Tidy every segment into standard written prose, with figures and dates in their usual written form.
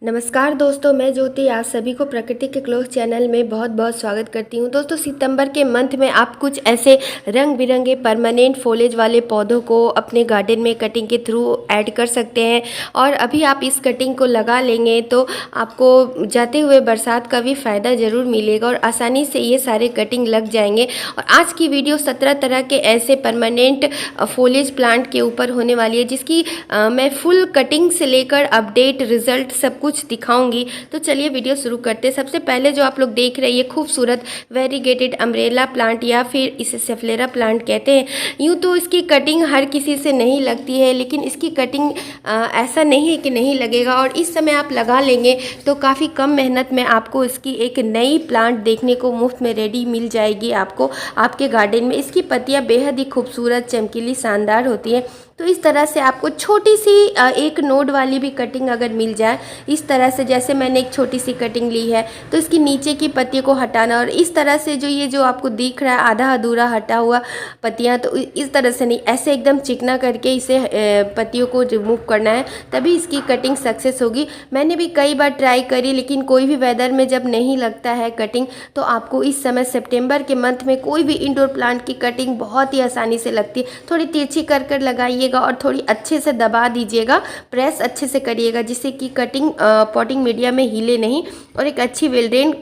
नमस्कार दोस्तों, मैं ज्योति आप सभी को प्रकृति के क्लोज चैनल में बहुत बहुत स्वागत करती हूं। दोस्तों, सितंबर के मंथ में आप कुछ ऐसे रंग बिरंगे परमानेंट फॉलेज वाले पौधों को अपने गार्डन में कटिंग के थ्रू ऐड कर सकते हैं। और अभी आप इस कटिंग को लगा लेंगे तो आपको जाते हुए बरसात का भी फ़ायदा ज़रूर मिलेगा और आसानी से ये सारे कटिंग लग जाएंगे। और आज की वीडियो 17 तरह के ऐसे परमानेंट फॉलेज प्लांट के ऊपर होने वाली है, जिसकी मैं फुल कटिंग से लेकर अपडेट रिजल्ट सब कुछ दिखाऊंगी। तो चलिए वीडियो शुरू करते हैं। सबसे पहले जो आप लोग देख रहे हैं ये खूबसूरत वेरीगेटेड अम्ब्रेला प्लांट या फिर इसे सेफलेरा प्लांट कहते हैं। यूँ तो इसकी कटिंग हर किसी से नहीं लगती है, लेकिन इसकी कटिंग ऐसा नहीं है कि नहीं लगेगा। और इस समय आप लगा लेंगे तो काफ़ी कम मेहनत में आपको इसकी एक नई प्लांट देखने को मुफ्त में रेडी मिल जाएगी आपको आपके गार्डन में। इसकी पत्तियाँ बेहद ही खूबसूरत, चमकीली, शानदार होती हैं। तो इस तरह से आपको छोटी सी एक नोड वाली भी कटिंग अगर मिल जाए, इस तरह से जैसे मैंने एक छोटी सी कटिंग ली है, तो इसकी नीचे की पत्तियों को हटाना और इस तरह से जो आपको दिख रहा है आधा अधूरा हटा हुआ पत्तियां, तो इस तरह से नहीं, ऐसे एकदम चिकना करके इसे पत्तियों को रिमूव करना है, तभी इसकी कटिंग सक्सेस होगी। मैंने भी कई बार ट्राई करी, लेकिन कोई भी वेदर में जब नहीं लगता है कटिंग, तो आपको इस समय सितंबर के मंथ में कोई भी इंडोर प्लांट की कटिंग बहुत ही आसानी से लगती है। थोड़ी तिरछी कर लगाइए और थोड़ी अच्छे से दबा दीजिएगा, प्रेस अच्छे से करिएगा, जिससे कि कटिंग पॉटिंग मीडिया में हिले नहीं। और एक अच्छी वेल ड्रेन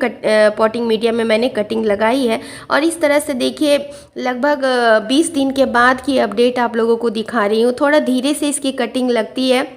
पॉटिंग मीडिया में मैंने कटिंग लगाई है। और इस तरह से देखिए, लगभग 20 दिन के बाद की अपडेट आप लोगों को दिखा रही हूँ। थोड़ा धीरे से इसकी कटिंग लगती है,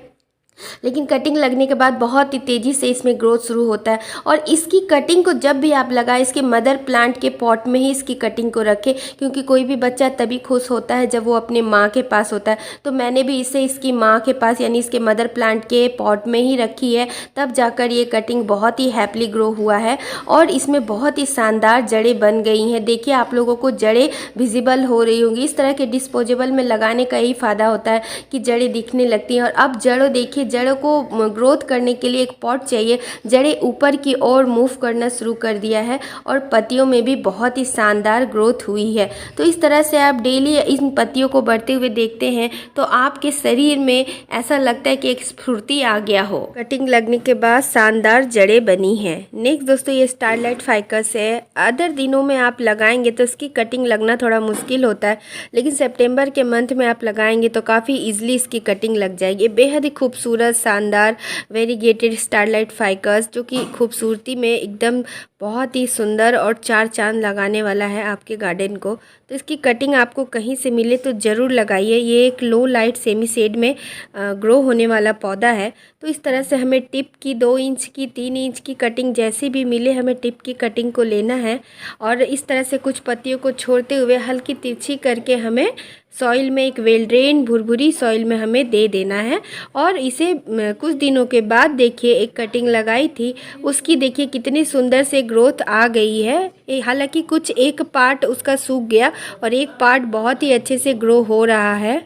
लेकिन कटिंग लगने के बाद बहुत ही तेज़ी से इसमें ग्रोथ शुरू होता है। और इसकी कटिंग को जब भी आप लगाएं, इसके मदर प्लांट के पॉट में ही इसकी कटिंग को रखें, क्योंकि कोई भी बच्चा तभी खुश होता है जब वो अपने माँ के पास होता है। तो मैंने भी इसे इसकी माँ के पास यानी इसके मदर प्लांट के पॉट में ही रखी है, तब जाकर ये कटिंग बहुत ही हैप्पीली ग्रो हुआ है और इसमें बहुत ही शानदार जड़ें बन गई हैं। देखिए, आप लोगों को जड़ें विजिबल हो रही होंगी। इस तरह के डिस्पोजेबल में लगाने का यही फ़ायदा होता है कि जड़ें दिखने लगती हैं। और अब जड़ों देखिए, जड़ों को ग्रोथ करने के लिए एक पॉट चाहिए। जड़ें ऊपर की ओर मूव करना शुरू कर दिया है और पत्तियों में भी बहुत ही शानदार ग्रोथ हुई है। तो इस तरह से आप डेली इन पत्तियों को बढ़ते हुए देखते हैं तो आपके शरीर में ऐसा लगता है कि एक स्फूर्ति आ गया हो। कटिंग लगने के बाद शानदार जड़ें बनी हैं। नेक्स्ट दोस्तों, ये स्टारलाइट फाइकस है। अदर दिनों में आप लगाएंगे तो इसकी कटिंग लगना थोड़ा मुश्किल होता है, लेकिन सितंबर के मंथ में आप लगाएंगे तो काफ़ी ईजिली इसकी कटिंग लग जाएगी। बेहद ही खूबसूरत, शानदार वेरीगेटेड स्टारलाइट फाइकस, जो कि खूबसूरती में एकदम बहुत ही सुंदर और चार चांद लगाने वाला है आपके गार्डन को। तो इसकी कटिंग आपको कहीं से मिले तो ज़रूर लगाइए। ये एक लो लाइट सेमी शेड में ग्रो होने वाला पौधा है। तो इस तरह से हमें टिप की 2 इंच की 3 इंच की कटिंग जैसी भी मिले, हमें टिप की कटिंग को लेना है। और इस तरह से कुछ पत्तियों को छोड़ते हुए हल्की तिरछी करके हमें सॉइल में, एक वेल ड्रेन भुरभुरी सॉइल में हमें दे देना है। और इसे कुछ दिनों के बाद देखिए, एक कटिंग लगाई थी उसकी देखिए कितनी सुंदर से ग्रोथ आ गई है। हालांकि कुछ एक पार्ट उसका सूख गया और एक पार्ट बहुत ही अच्छे से ग्रो हो रहा है।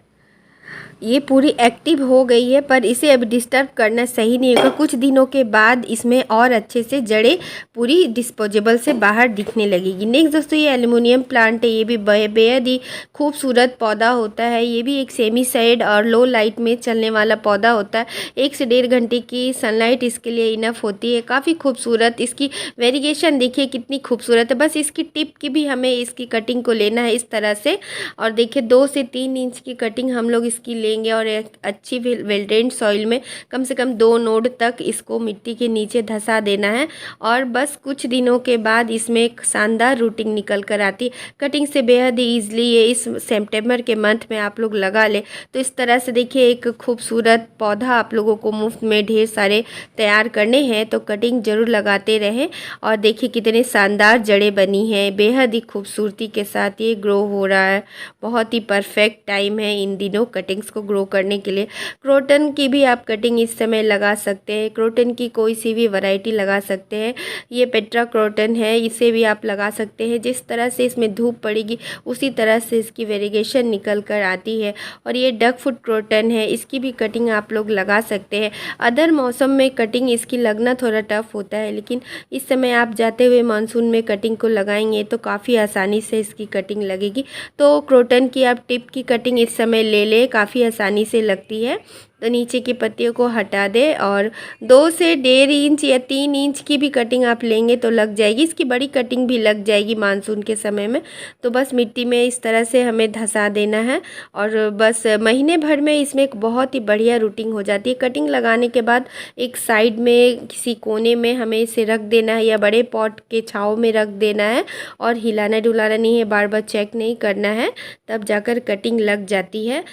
ये पूरी एक्टिव हो गई है, पर इसे अब डिस्टर्ब करना सही नहीं होगा। कुछ दिनों के बाद इसमें और अच्छे से जड़ें पूरी डिस्पोजेबल से बाहर दिखने लगेगी। नेक्स्ट दोस्तों, ये एल्युमिनियम प्लांट है। ये भी बेहद ही खूबसूरत पौधा होता है। ये भी एक सेमी शेड और लो लाइट में चलने वाला पौधा होता है। 1 से 1.5 घंटे की सनलाइट इसके लिए इनफ होती है। काफ़ी खूबसूरत इसकी वेरिगेशन देखिए कितनी खूबसूरत है। बस इसकी टिप की भी हमें इसकी कटिंग को लेना है इस तरह से। और देखिए 2 से 3 इंच की कटिंग हम लोग इसकी लेंगे और एक अच्छी वेल ड्रेन्ड सॉइल में कम से कम 2 नोड तक इसको मिट्टी के नीचे धंसा देना है। और बस कुछ दिनों के बाद इसमें एक शानदार रूटिंग निकल कर आती। कटिंग से बेहद ही ईजिली ये इस सितंबर के मंथ में आप लोग लगा ले तो इस तरह से देखिए एक खूबसूरत पौधा आप लोगों को मुफ्त में ढेर सारे तैयार करने हैं। तो कटिंग जरूर लगाते रहें। और देखिए कितने शानदार जड़ें बनी हैं, बेहद ही खूबसूरती के साथ ये ग्रो हो रहा है। बहुत ही परफेक्ट टाइम है इन दिनों कटिंग्स को ग्रो करने के लिए। क्रोटन की भी आप कटिंग इस समय लगा सकते हैं। क्रोटन की कोई सी भी वैरायटी लगा सकते हैं। ये पेट्रा क्रोटन है, इसे भी आप लगा सकते हैं। जिस तरह से इसमें धूप पड़ेगी उसी तरह से इसकी वेरिगेशन निकल कर आती है। और ये डक फुट क्रोटन है, इसकी भी कटिंग आप लोग लगा सकते हैं। अदर मौसम में कटिंग इसकी लगना थोड़ा टफ होता है, लेकिन इस समय आप जाते हुए मानसून में कटिंग को लगाएंगे तो काफ़ी आसानी से इसकी कटिंग लगेगी। तो क्रोटन की आप टिप की कटिंग इस समय ले लें, काफ़ी आसानी से लगती है। तो नीचे की पत्तियों को हटा दें और 2 से 1.5 इंच या 3 इंच की भी कटिंग आप लेंगे तो लग जाएगी। इसकी बड़ी कटिंग भी लग जाएगी मानसून के समय में। तो बस मिट्टी में इस तरह से हमें धंसा देना है और बस महीने भर में इसमें एक बहुत ही बढ़िया रूटिंग हो जाती है। कटिंग लगाने के बाद एक साइड में किसी कोने में हमें इसे रख देना है या बड़े पॉट के छाँव में रख देना है और हिलाना डुलाना नहीं है, बार बार चेक नहीं करना है, तब जाकर कटिंग लग जाती है।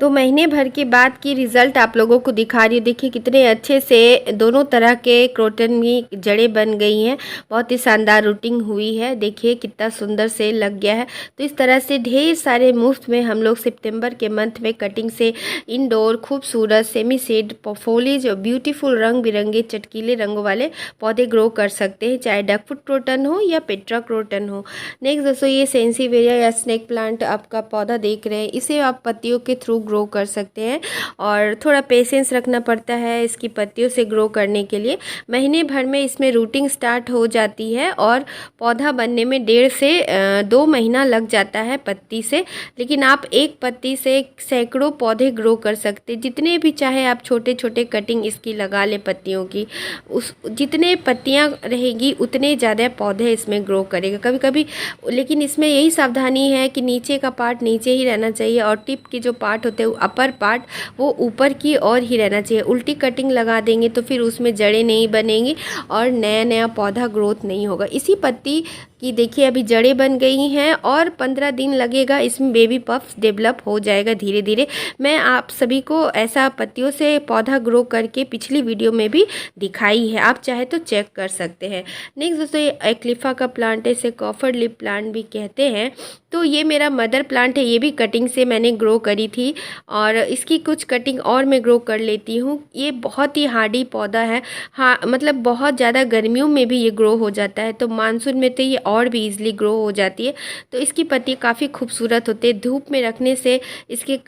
तो महीने भर के बाद की रिज़ल्ट आप लोगों को दिखा रही हूँ। देखिए कितने अच्छे से दोनों तरह के क्रोटन में जड़ें बन गई हैं। बहुत ही शानदार रूटिंग हुई है। देखिए कितना सुंदर से लग गया है। तो इस तरह से ढेर सारे मुफ्त में हम लोग सितंबर के मंथ में कटिंग से इंडोर खूबसूरत सेमी शेड फोलिज और ब्यूटीफुल रंग बिरंगे चटकीले रंगों वाले पौधे ग्रो कर सकते हैं, चाहे डकफुट क्रोटन हो या पेट्रा क्रोटन हो। नेक्स्ट दोस्तों, ये सेंसीवेरिया या स्नेक प्लांट आपका पौधा देख रहे हैं, इसे आप पत्तियों के थ्रू ग्रो कर सकते हैं और थोड़ा पेशेंस रखना पड़ता है इसकी पत्तियों से ग्रो करने के लिए। महीने भर में इसमें रूटिंग स्टार्ट हो जाती है और पौधा बनने में 1.5 से 2 महीना लग जाता है पत्ती से। लेकिन आप एक पत्ती से सैकड़ों पौधे ग्रो कर सकते, जितने भी चाहे आप छोटे छोटे कटिंग इसकी लगा ले पत्तियों की, उस जितने पत्तियां रहेगी उतने ज़्यादा पौधे इसमें ग्रो करेगा कभी कभी। लेकिन इसमें यही सावधानी है कि नीचे का पार्ट नीचे ही रहना चाहिए और टिप के जो पार्ट होते हैं अपर पार्ट वो ऊपर की ओर ही रहना चाहिए। उल्टी कटिंग लगा देंगे तो फिर उसमें जड़ें नहीं बनेंगी और नया नया पौधा ग्रोथ नहीं होगा। इसी पत्ती कि देखिए अभी जड़ें बन गई हैं और 15 दिन लगेगा इसमें बेबी पफ्स डेवलप हो जाएगा धीरे धीरे। मैं आप सभी को ऐसा पत्तियों से पौधा ग्रो करके पिछली वीडियो में भी दिखाई है, आप चाहे तो चेक कर सकते हैं। नेक्स्ट दोस्तों, ये एक्लिफा का प्लांट है, इसे कॉफर लिप प्लांट भी कहते हैं। तो ये मेरा मदर प्लांट है, ये भी कटिंग से मैंने ग्रो करी थी और इसकी कुछ कटिंग और मैं ग्रो कर लेती हूँ। ये बहुत ही हार्डी पौधा है, हाँ मतलब बहुत ज़्यादा गर्मियों में भी ये ग्रो हो जाता है, तो मानसून में तो ये और भी ईजिली ग्रो हो जाती है। तो इसकी पत्ती काफ़ी खूबसूरत होते हैं, धूप में रखने से इसके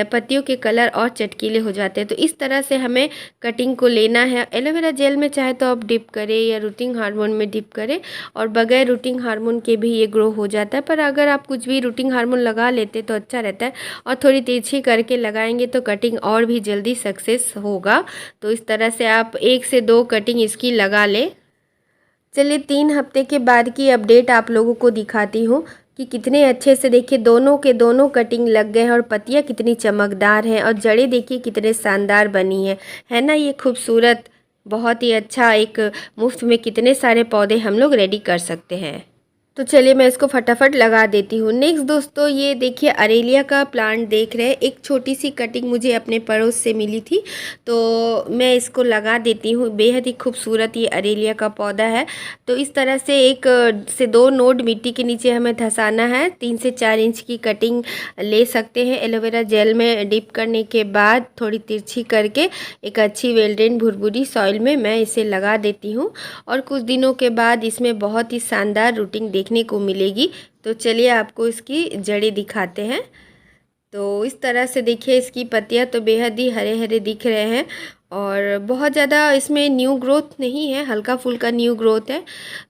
पत्तियों के कलर और चटकीले हो जाते हैं। तो इस तरह से हमें कटिंग को लेना है। एलोवेरा जेल में चाहे तो आप डिप करें या रूटिंग हार्मोन में डिप करें और बगैर रूटिंग हार्मोन के भी ये ग्रो हो जाता है, पर अगर आप कुछ भी रूटिंग हार्मोन लगा लेते तो अच्छा रहता है और थोड़ी तिरछी करके लगाएंगे तो कटिंग और भी जल्दी सक्सेस होगा। तो इस तरह से आप 1 से 2 कटिंग इसकी लगा लें। चलिए 3 हफ्ते के बाद की अपडेट आप लोगों को दिखाती हूँ कि कितने अच्छे से देखिए दोनों के दोनों कटिंग लग गए हैं और पत्तियाँ कितनी चमकदार हैं और जड़ें देखिए कितने शानदार बनी है ना। ये खूबसूरत बहुत ही अच्छा एक मुफ्त में कितने सारे पौधे हम लोग रेडी कर सकते हैं। तो चलिए मैं इसको फटाफट लगा देती हूँ। नेक्स्ट दोस्तों, ये देखिए अरेलिया का प्लांट देख रहे हैं। एक छोटी सी कटिंग मुझे अपने पड़ोस से मिली थी तो मैं इसको लगा देती हूँ। बेहद ही खूबसूरत ये अरेलिया का पौधा है। तो इस तरह से 1 से 2 नोड मिट्टी के नीचे हमें धंसाना है। 3 से 4 इंच की कटिंग ले सकते हैं। एलोवेरा जेल में डिप करने के बाद थोड़ी तिरछी करके एक अच्छी वेल ड्रेन भुरभुरी सॉइल में मैं इसे लगा देती हूँ और कुछ दिनों के बाद इसमें बहुत ही शानदार रूटिंग देखने को मिलेगी। तो चलिए आपको इसकी जड़ें दिखाते हैं। तो इस तरह से देखिए इसकी पत्तियां तो बेहद ही हरे हरे दिख रहे हैं और बहुत ज़्यादा इसमें न्यू ग्रोथ नहीं है, हल्का फुल्का न्यू ग्रोथ है।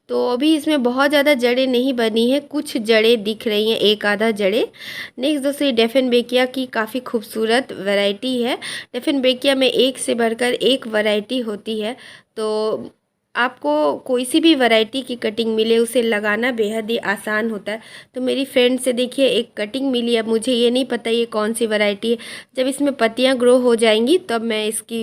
तो अभी इसमें बहुत ज़्यादा जड़ें नहीं बनी है, कुछ जड़ें दिख रही हैं, एक आधा जड़ें। नेक्स्ट दोस्तों, डेफिनबेकिया की काफ़ी खूबसूरत वैरायटी है। डेफिनबेकिया में एक से बढ़कर एक वैरायटी होती है। तो आपको कोई सी भी वैरायटी की कटिंग मिले उसे लगाना बेहद ही आसान होता है। तो मेरी फ्रेंड से देखिए एक कटिंग मिली, अब मुझे ये नहीं पता ये कौन सी वैरायटी है। जब इसमें पत्तियां ग्रो हो जाएंगी तब मैं इसकी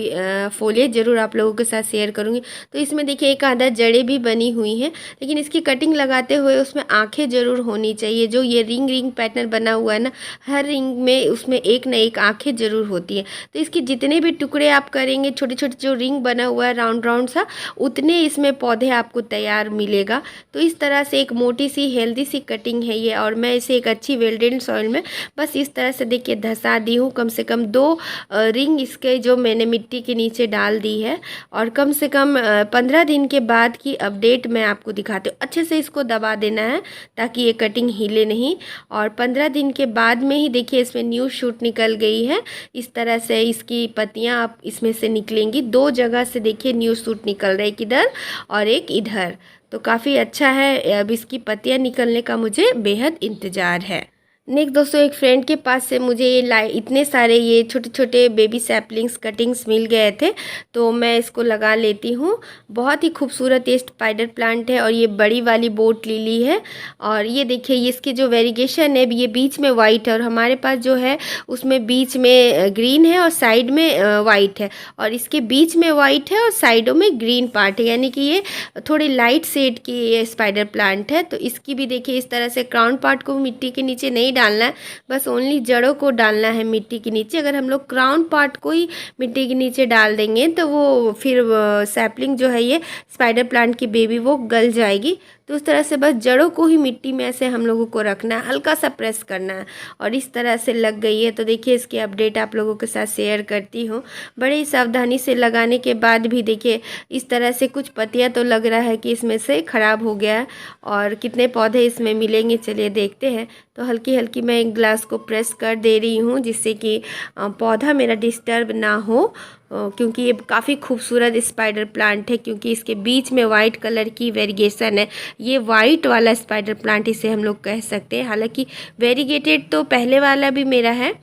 फोलियज ज़रूर आप लोगों के साथ शेयर करूँगी। तो इसमें देखिए एक आधा जड़ें भी बनी हुई हैं, लेकिन इसकी कटिंग लगाते हुए उसमें आँखें ज़रूर होनी चाहिए। जो ये रिंग रिंग पैटर्न बना हुआ है ना, हर रिंग में उसमें एक न एक आँखें ज़रूर होती हैं। तो इसके जितने भी टुकड़े आप करेंगे, छोटे छोटे जो रिंग बना हुआ है राउंड राउंड सा, उतने इसमें पौधे आपको तैयार मिलेगा। तो इस तरह से एक मोटी सी हेल्दी सी कटिंग है ये और मैं इसे एक अच्छी वेल ड्रेन्ड सॉइल में बस इस तरह से देखिए धंसा दी हूँ। कम से कम 2 रिंग इसके जो मैंने मिट्टी के नीचे डाल दी है और कम से कम 15 दिन के बाद की अपडेट मैं आपको दिखाती हूँ। अच्छे से इसको दबा देना है ताकि ये कटिंग हिले नहीं और 15 दिन के बाद में ही देखिए इसमें न्यू शूट निकल गई है। इस तरह से इसकी पत्तियाँ आप इसमें से निकलेंगी। 2 जगह से देखिए न्यू शूट निकल रहा है, किधर और एक इधर। तो काफ़ी अच्छा है। अब इसकी पत्तियां निकलने का मुझे बेहद इंतज़ार है। नेक्स्ट दोस्तों एक फ्रेंड के पास से मुझे ये इतने सारे ये छोटे छोटे बेबी सैपलिंग्स कटिंग्स मिल गए थे, तो मैं इसको लगा लेती हूँ। बहुत ही खूबसूरत ये स्पाइडर प्लांट है और ये बड़ी वाली बोट लिली है। और ये देखिए ये इसके जो वेरिगेशन है ये बीच में वाइट है और हमारे पास जो है उसमें बीच में ग्रीन है और साइड में वाइट है, और इसके बीच में वाइट है और साइडों में ग्रीन पार्ट है, यानी कि ये थोड़ी लाइट शेड की ये स्पाइडर प्लांट है। तो इसकी भी देखिए इस तरह से क्राउन पार्ट को मिट्टी के नीचे नहीं डालना है, बस ओनली जड़ों को डालना है मिट्टी के नीचे। अगर हम लोग क्राउन पार्ट को ही मिट्टी के नीचे डाल देंगे तो वो फिर सैपलिंग जो है ये स्पाइडर प्लांट की बेबी वो गल जाएगी। तो उस तरह से बस जड़ों को ही मिट्टी में ऐसे हम लोगों को रखना है, हल्का सा प्रेस करना है और इस तरह से लग गई है। तो देखिए इसकी अपडेट आप लोगों के साथ शेयर करती हूँ। बड़े ही सावधानी से लगाने के बाद भी देखिए इस तरह से कुछ पत्तियाँ तो लग रहा है कि इसमें से ख़राब हो गया है। और कितने पौधे इसमें मिलेंगे चलिए देखते हैं। तो हल्की हल्की मैं एक ग्लास को प्रेस कर दे रही हूँ जिससे कि पौधा मेरा डिस्टर्ब ना हो, क्योंकि ये काफ़ी खूबसूरत स्पाइडर प्लांट है, क्योंकि इसके बीच में वाइट कलर की वेरिगेशन है। ये वाइट वाला स्पाइडर प्लांट इसे हम लोग कह सकते हैं। हालांकि वेरीगेटेड तो पहले वाला भी मेरा है,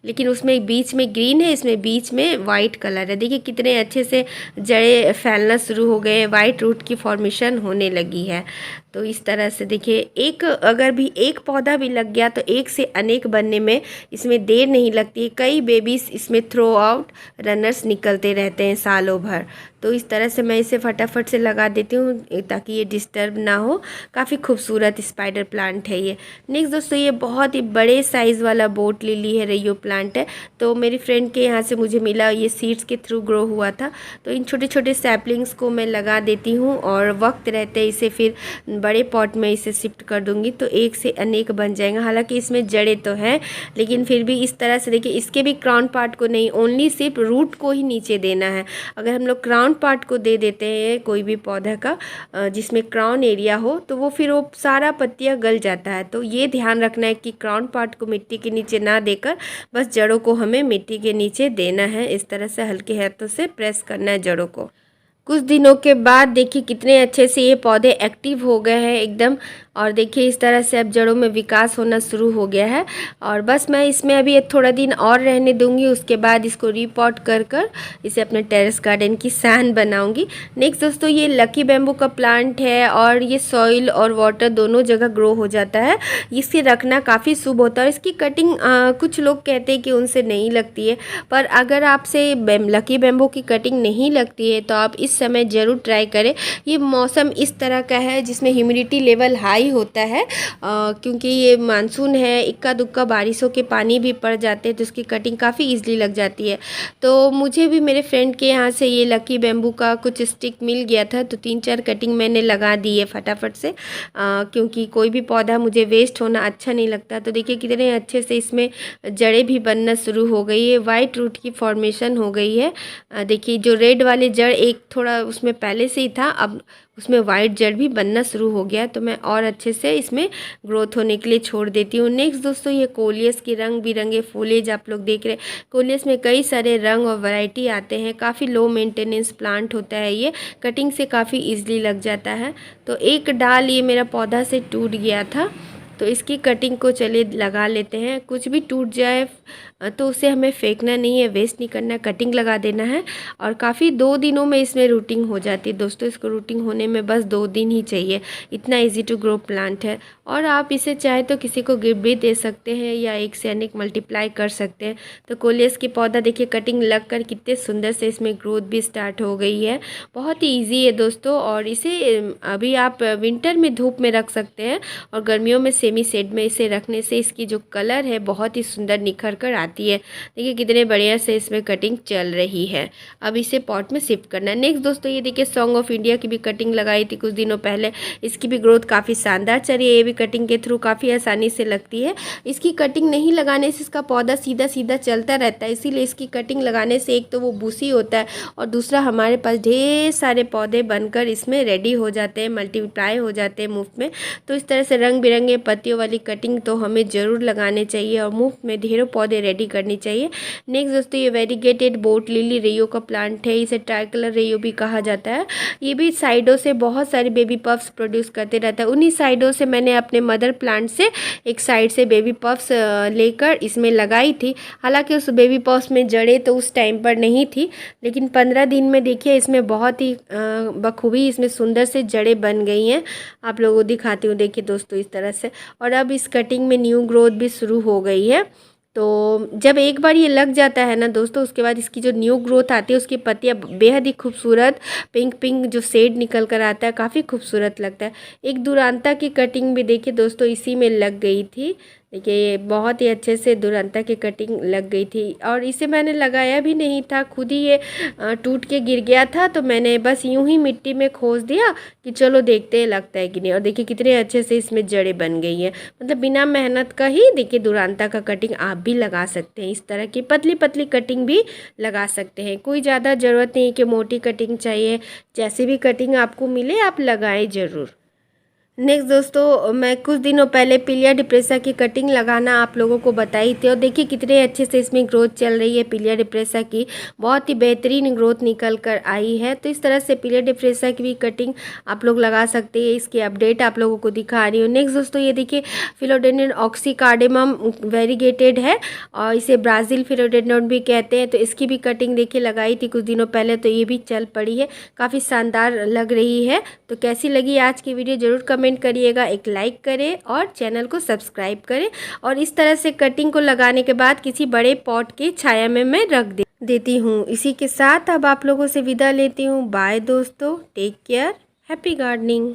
लेकिन उसमें बीच में ग्रीन है, इसमें बीच में वाइट कलर है। देखिए कितने अच्छे से जड़ें फैलना शुरू हो गए, वाइट रूट की फॉर्मेशन होने लगी है। तो इस तरह से देखिए एक अगर भी एक पौधा भी लग गया तो एक से अनेक बनने में इसमें देर नहीं लगती। कई बेबीज इसमें थ्रो आउट रनर्स निकलते रहते हैं सालों भर। तो इस तरह से मैं इसे फटाफट से लगा देती हूँ ताकि ये डिस्टर्ब ना हो। काफ़ी खूबसूरत स्पाइडर प्लांट है ये। नेक्स्ट दोस्तों ये बहुत ही बड़े साइज़ वाला बोट लिली है, रेयो प्लांट है। तो मेरी फ्रेंड के यहाँ से मुझे मिला, ये सीड्स के थ्रू ग्रो हुआ था। तो इन छोटे छोटे सैपलिंग्स को मैं लगा देती हूँ और वक्त रहते इसे फिर बड़े पॉट में इसे शिफ्ट कर दूंगी तो एक से अनेक बन जाएगा। हालांकि इसमें जड़ें तो हैं, लेकिन फिर भी इस तरह से देखिए इसके भी क्राउन पार्ट को नहीं, ओनली सिर्फ रूट को ही नीचे देना है। अगर हम लोग क्राउन पार्ट को दे देते हैं कोई भी पौधा का जिसमें क्राउन एरिया हो तो वो फिर वो सारा पत्तियाँ गल जाता है। तो ये ध्यान रखना है कि क्राउन पार्ट को मिट्टी के नीचे ना देकर बस जड़ों को हमें मिट्टी के नीचे देना है। इस तरह से हल्के हाथों से प्रेस करना है जड़ों को। कुछ दिनों के बाद देखिए कितने अच्छे से ये पौधे एक्टिव हो गए हैं एकदम, और देखिए इस तरह से अब जड़ों में विकास होना शुरू हो गया है। और बस मैं इसमें अभी थोड़ा दिन और रहने दूंगी, उसके बाद इसको रीपॉट कर कर इसे अपने टेरेस गार्डन की शान बनाऊंगी। नेक्स्ट दोस्तों ये लकी बैम्बू का प्लांट है और ये सॉइल और वाटर दोनों जगह ग्रो हो जाता है। इसे रखना काफ़ी शुभ होता है। और इसकी कटिंग कुछ लोग कहते हैं कि उनसे नहीं लगती है, पर अगर आपसे लकी बैम्बू की कटिंग नहीं लगती है तो आप इस समय ज़रूर ट्राई करें। ये मौसम इस तरह का है जिसमें ह्यूमिडिटी लेवल हाई होता है, क्योंकि ये मानसून है, इक्का दुक्का बारिशों के पानी भी पड़ जाते हैं तो इसकी कटिंग काफ़ी ईजिली लग जाती है। तो मुझे भी मेरे फ्रेंड के यहाँ से ये लकी बैम्बू का कुछ स्टिक मिल गया था, तो 3-4 कटिंग मैंने लगा दी है फटाफट से, क्योंकि कोई भी पौधा मुझे वेस्ट होना अच्छा नहीं लगता। तो देखिए कितने अच्छे से इसमें जड़ें भी बनना शुरू हो गई है, वाइट रूट की फॉर्मेशन हो गई है। देखिए जो रेड वाले जड़ एक थोड़ा उसमें पहले से ही था, अब उसमें वाइट जड़ भी बनना शुरू हो गया, तो मैं और अच्छे से इसमें ग्रोथ होने के लिए छोड़ देती हूँ। नेक्स्ट दोस्तों ये कोलियस की रंग बिरंगे फूलेज आप लोग देख रहे हैं। कोलियस में कई सारे रंग और वैरायटी आते हैं, काफ़ी लो मेंटेनेंस प्लांट होता है ये, कटिंग से काफ़ी ईजिली लग जाता है। तो एक डाल ये मेरा पौधा से टूट गया था, तो इसकी कटिंग को चलिए लगा लेते हैं। कुछ भी टूट जाए तो उसे हमें फेंकना नहीं है, वेस्ट नहीं करना, कटिंग लगा देना है। और काफ़ी 2 दिनों में इसमें रूटिंग हो जाती है दोस्तों। इसको रूटिंग होने में बस 2 दिन ही चाहिए, इतना इजी टू ग्रो प्लांट है। और आप इसे चाहे तो किसी को गिफ्ट भी दे सकते हैं या एक से अनेक मल्टीप्लाई कर सकते हैं। तो कोलियस की पौधा देखिए कटिंग लग कर कितने सुंदर से इसमें ग्रोथ भी स्टार्ट हो गई है। बहुत ही ईजी है दोस्तों, और इसे अभी आप विंटर में धूप में रख सकते हैं और गर्मियों में सेमी शेड में इसे रखने से इसकी जो कलर है बहुत ही सुंदर निखर कर आती है। देखिए कितने बढ़िया से इसमें कटिंग चल रही है। अब इसे पॉट में शिफ्ट करना है। नेक्स्ट दोस्तों ये देखिए सॉन्ग ऑफ इंडिया की भी कटिंग लगाई थी कुछ दिनों पहले, इसकी भी ग्रोथ काफ़ी शानदार चल रही है। ये भी कटिंग के थ्रू काफ़ी आसानी से लगती है। इसकी कटिंग नहीं लगाने से इसका पौधा सीधा सीधा चलता रहता है, इसीलिए इसकी कटिंग लगाने से एक तो वो बूसी होता है और दूसरा हमारे पास ढेर सारे पौधे बनकर इसमें रेडी हो जाते हैं, मल्टीप्लाई हो जाते हैं मुफ्त में। तो इस तरह से रंग बिरंगे पत्तियों वाली कटिंग तो हमें ज़रूर लगाने चाहिए और मुफ्त में ढेरों पौधे रेडी करनी चाहिए। नेक्स्ट दोस्तों ये वेरीगेटेड बोट लिली रेयो का प्लांट है, इसे ट्राई कलर रेयो भी कहा जाता है। ये भी साइडों से बहुत सारे बेबी पफ्स प्रोड्यूस करते रहता है, उन्हीं साइडों से मैंने अपने मदर प्लांट से एक साइड से बेबी पफ्स लेकर इसमें लगाई थी। हालांकि उस बेबी पफ्स में जड़ें तो उस टाइम पर नहीं थी, लेकिन 15 दिन में देखिए इसमें बहुत ही बखूबी इसमें सुंदर से जड़ें बन गई हैं। आप लोगों को दिखाती हूँ, देखिए दोस्तों इस तरह से। और अब इस कटिंग में न्यू ग्रोथ भी शुरू हो गई है। तो जब एक बार ये लग जाता है ना दोस्तों, उसके बाद इसकी जो न्यू ग्रोथ आती है उसकी पत्तियाँ बेहद ही खूबसूरत पिंक पिंक जो शेड निकल कर आता है, काफ़ी खूबसूरत लगता है। एक दुरांता की कटिंग भी देखिए दोस्तों इसी में लग गई थी। देखिए बहुत ही अच्छे से दुरांता की कटिंग लग गई थी और इसे मैंने लगाया भी नहीं था, खुद ही ये टूट के गिर गया था। तो मैंने बस यूं ही मिट्टी में खोस दिया कि चलो देखते हैं लगता है कि नहीं। और देखिए कितने अच्छे से इसमें जड़ें बन गई हैं, मतलब बिना मेहनत का ही देखिए दुरांता का कटिंग आप भी लगा सकते हैं। इस तरह की पतली पतली कटिंग भी लगा सकते हैं, कोई ज़्यादा ज़रूरत नहीं कि मोटी कटिंग चाहिए। जैसे भी कटिंग आपको मिले आप लगाएं ज़रूर। नेक्स्ट दोस्तों, मैं कुछ दिनों पहले पिलिया डिप्रेसा की कटिंग लगाना आप लोगों को बताई थी और देखिए कितने अच्छे से इसमें ग्रोथ चल रही है। पिलिया डिप्रेसा की बहुत ही बेहतरीन ग्रोथ निकल कर आई है। तो इस तरह से पिलिया डिप्रेसा की भी कटिंग आप लोग लगा सकते हैं। इसकी अपडेट आप लोगों को दिखा रही हूँ। नेक्स्ट दोस्तों, ये देखिए फिलोडेंड्रन ऑक्सीकार्डेमम वेरीगेटेड है और इसे ब्राज़ील फिलोडेंड्रन भी कहते हैं। तो इसकी भी कटिंग देखिए लगाई थी कुछ दिनों पहले, तो ये भी चल पड़ी है, काफ़ी शानदार लग रही है। तो कैसी लगी आज की वीडियो ज़रूर कमेंट करिएगा, एक लाइक करें और चैनल को सब्सक्राइब करें। और इस तरह से कटिंग को लगाने के बाद किसी बड़े पॉट की छाया में मैं रख देती हूँ। इसी के साथ अब आप लोगों से विदा लेती हूँ। बाय दोस्तों, टेक केयर, हैप्पी गार्डनिंग।